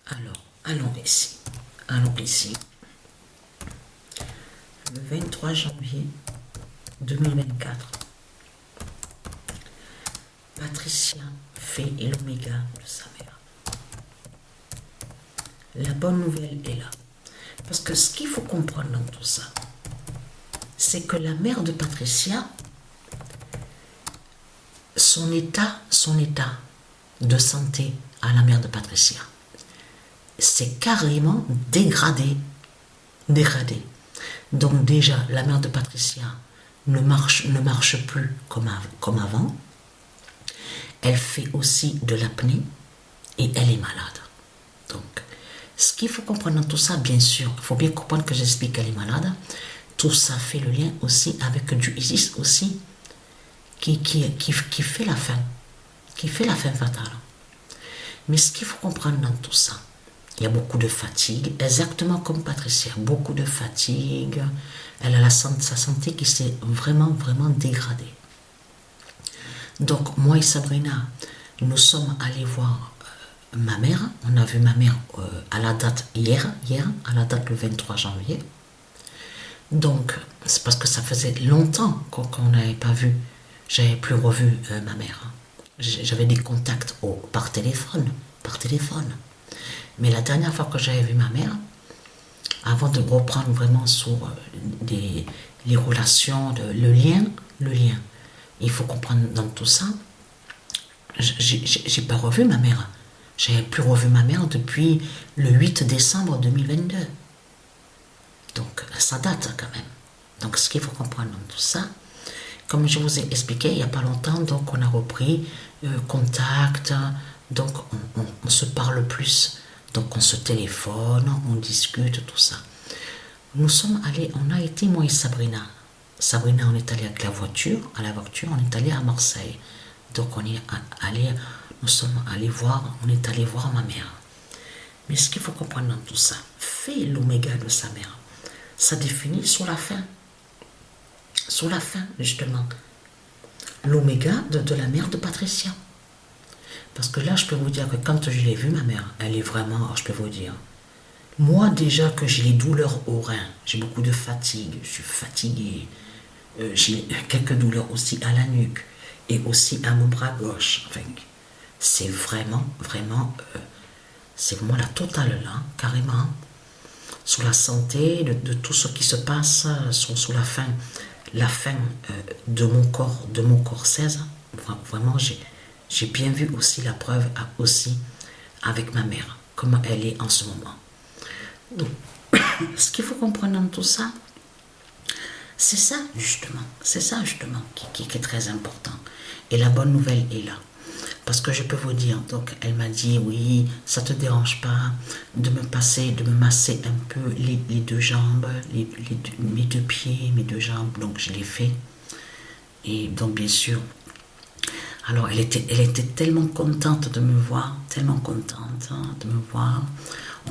Alors, allons ici. Allons ici. Le 23 janvier 2024, Patricia fait et l'oméga de sa mère. La bonne nouvelle est là. Parce que ce qu'il faut comprendre dans tout ça, c'est que la mère de Patricia, son état de santé à la mère de Patricia, c'est carrément dégradé. Donc déjà, la mère de Patricia ne marche plus comme avant. Elle fait aussi de l'apnée et elle est malade. Donc, ce qu'il faut comprendre dans tout ça, bien sûr, il faut bien comprendre que j'explique qu'elle est malade. Tout ça fait le lien aussi avec du Isis aussi, qui fait la fin fatale. Mais ce qu'il faut comprendre dans tout ça, il y a beaucoup de fatigue, exactement comme Patricia, beaucoup de fatigue. Elle a sa santé qui s'est vraiment dégradée. Donc, moi et Sabrina, nous sommes allés voir ma mère. On a vu ma mère à la date hier, à la date le 23 janvier. Donc, c'est parce que ça faisait longtemps qu'on n'avait pas vu, j'avais plus revu ma mère. J'avais des contacts par téléphone. Mais la dernière fois que j'avais vu ma mère, avant de reprendre vraiment sur les relations, le lien, il faut comprendre dans tout ça, j'ai pas revu ma mère. J'avais plus revu ma mère depuis le 8 décembre 2022. Donc, ça date quand même. Donc, ce qu'il faut comprendre dans tout ça, comme je vous ai expliqué il n'y a pas longtemps, donc on a repris contact, donc on se parle plus, donc on se téléphone, on discute, tout ça. Nous sommes allés, on a été, moi et Sabrina. Sabrina, on est allé avec la voiture, on est allé à Marseille. Donc nous sommes allés voir, on est allé voir ma mère. Mais ce qu'il faut comprendre dans tout ça, fait l'oméga de sa mère, ça définit sur la fin, justement, l'oméga de la mère de Patricia. Parce que là, je peux vous dire que quand je l'ai vue, ma mère, elle est vraiment, je peux vous dire, moi déjà que j'ai les douleurs au rein, j'ai beaucoup de fatigue, je suis fatiguée, j'ai quelques douleurs aussi à la nuque et aussi à mon bras gauche. Enfin, c'est vraiment la totale là, carrément. Sur la santé, de tout ce qui se passe, sur la fin de mon corps 16, vraiment j'ai bien vu aussi la preuve aussi avec ma mère, comment elle est en ce moment. Donc, ce qu'il faut comprendre dans tout ça, c'est ça justement qui est très important. Et la bonne nouvelle est là. Parce que je peux vous dire, donc elle m'a dit, oui, ça te dérange pas de me masser un peu les deux jambes, mes deux pieds, mes deux jambes. Donc je l'ai fait. Et donc bien sûr, alors elle était tellement contente de me voir,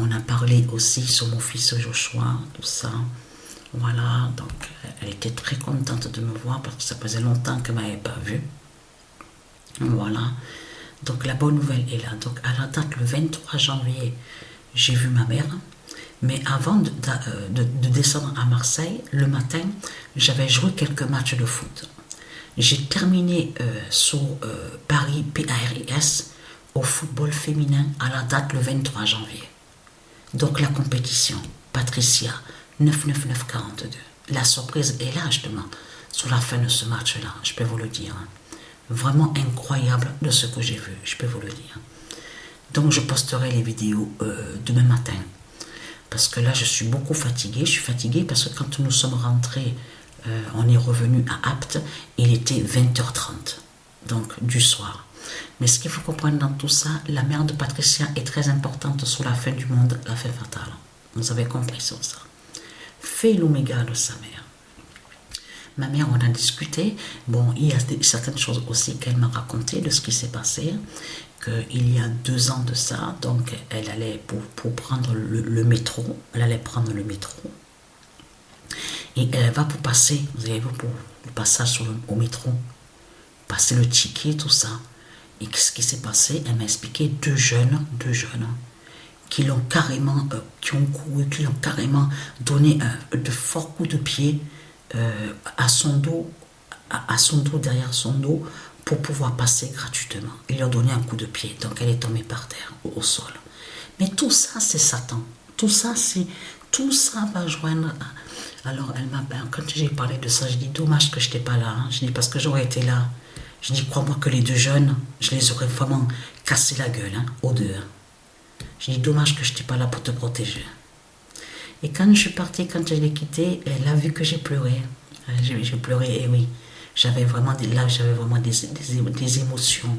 On a parlé aussi sur mon fils Joshua, tout ça. Voilà, donc elle était très contente de me voir parce que ça faisait longtemps qu'elle ne m'avait pas vue. Voilà. Donc la bonne nouvelle est là. Donc à la date le 23 janvier, j'ai vu ma mère. Mais avant de descendre à Marseille, le matin, j'avais joué quelques matchs de foot. J'ai terminé sur Paris PARS au football féminin à la date le 23 janvier. Donc la compétition, Patricia, 99942. La surprise est là justement, sur la fin de ce match-là, je peux vous le dire. Vraiment incroyable de ce que j'ai vu, je peux vous le dire. Donc je posterai les vidéos demain matin. Parce que là je suis beaucoup fatiguée. Je suis fatiguée parce que quand nous sommes rentrés, on est revenu à Apt, il était 20h30, donc du soir. Mais ce qu'il faut comprendre dans tout ça, la mère de Patricia est très importante sur la fin du monde, la fin fatale. Vous avez compris sur ça. Fait l'oméga de sa mère. Ma mère, on a discuté. Bon, il y a certaines choses aussi qu'elle m'a racontées de ce qui s'est passé. Qu'il y a 2 ans de ça, donc elle allait pour prendre le métro. Elle allait prendre le métro. Et elle va pour passer, vous avez vu, pour le passage au métro, passer le ticket, tout ça. Et ce qui s'est passé, elle m'a expliqué deux jeunes qui l'ont carrément, qui ont couru, qui l'ont carrément donné de forts coups de pied à son dos, derrière son dos, pour pouvoir passer gratuitement. Ils lui ont donné un coup de pied, donc elle est tombée par terre, au sol. Mais tout ça, c'est Satan. Tout ça va joindre. Alors, quand j'ai parlé de ça, je dis dommage que je n'étais pas là. Hein. Je dis parce que j'aurais été là. Je dis crois-moi que les deux jeunes, je les aurais vraiment cassé la gueule, hein, aux deux. Hein. Je dis dommage que je n'étais pas là pour te protéger. Et quand je suis partie, quand je l'ai quitté, elle a vu que j'ai pleuré. J'ai pleuré, et oui. J'avais vraiment des émotions,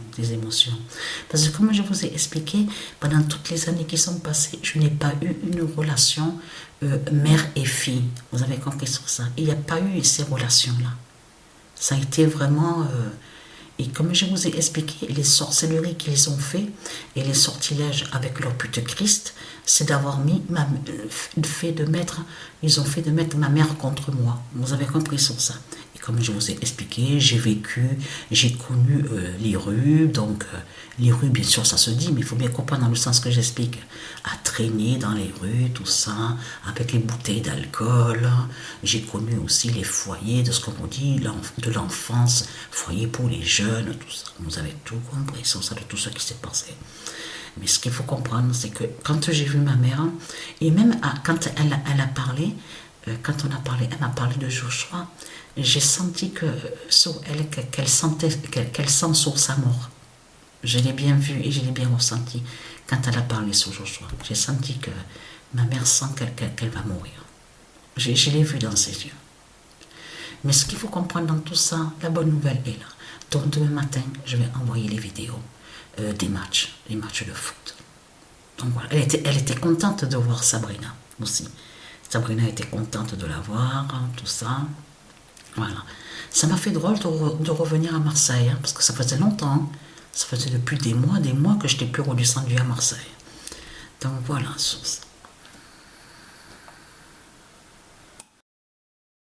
Parce que comme je vous ai expliqué, pendant toutes les années qui sont passées, je n'ai pas eu une relation mère et fille. Vous avez compris sur ça. Il n'y a pas eu ces relations-là. Ça a été vraiment... et comme je vous ai expliqué, les sorcelleries qu'ils ont fait et les sortilèges avec leur pute Christ, c'est d'avoir mis ils ont fait de mettre ma mère contre moi. Vous avez compris sur ça. Et comme je vous ai expliqué, j'ai connu les rues. Donc les rues, bien sûr, ça se dit, mais il faut bien comprendre dans le sens que j'explique. À traîner dans les rues, tout ça, avec les bouteilles d'alcool. J'ai connu aussi les foyers de ce qu'on dit, de l'enfance, foyer pour les jeunes, tout ça. Vous avez tout compris sur ça, de tout ce qui s'est passé. Mais ce qu'il faut comprendre, c'est que quand j'ai vu ma mère, et même quand elle a parlé, quand on a parlé, elle m'a parlé de Joshua, j'ai senti que sur elle, qu'elle sent sur sa mort. Je l'ai bien vu et je l'ai bien ressenti quand elle a parlé sur Joshua. J'ai senti que ma mère sent qu'elle va mourir. Je l'ai vu dans ses yeux. Mais ce qu'il faut comprendre dans tout ça, la bonne nouvelle est là. Donc demain matin, je vais envoyer les vidéos des matchs, les matchs de foot. Donc voilà, elle était contente de voir Sabrina aussi. Sabrina était contente de la voir, hein, tout ça. Voilà. Ça m'a fait drôle de revenir à Marseille, hein, parce que ça faisait longtemps. Ça faisait depuis des mois que je n'étais plus redescendue à Marseille. Donc voilà,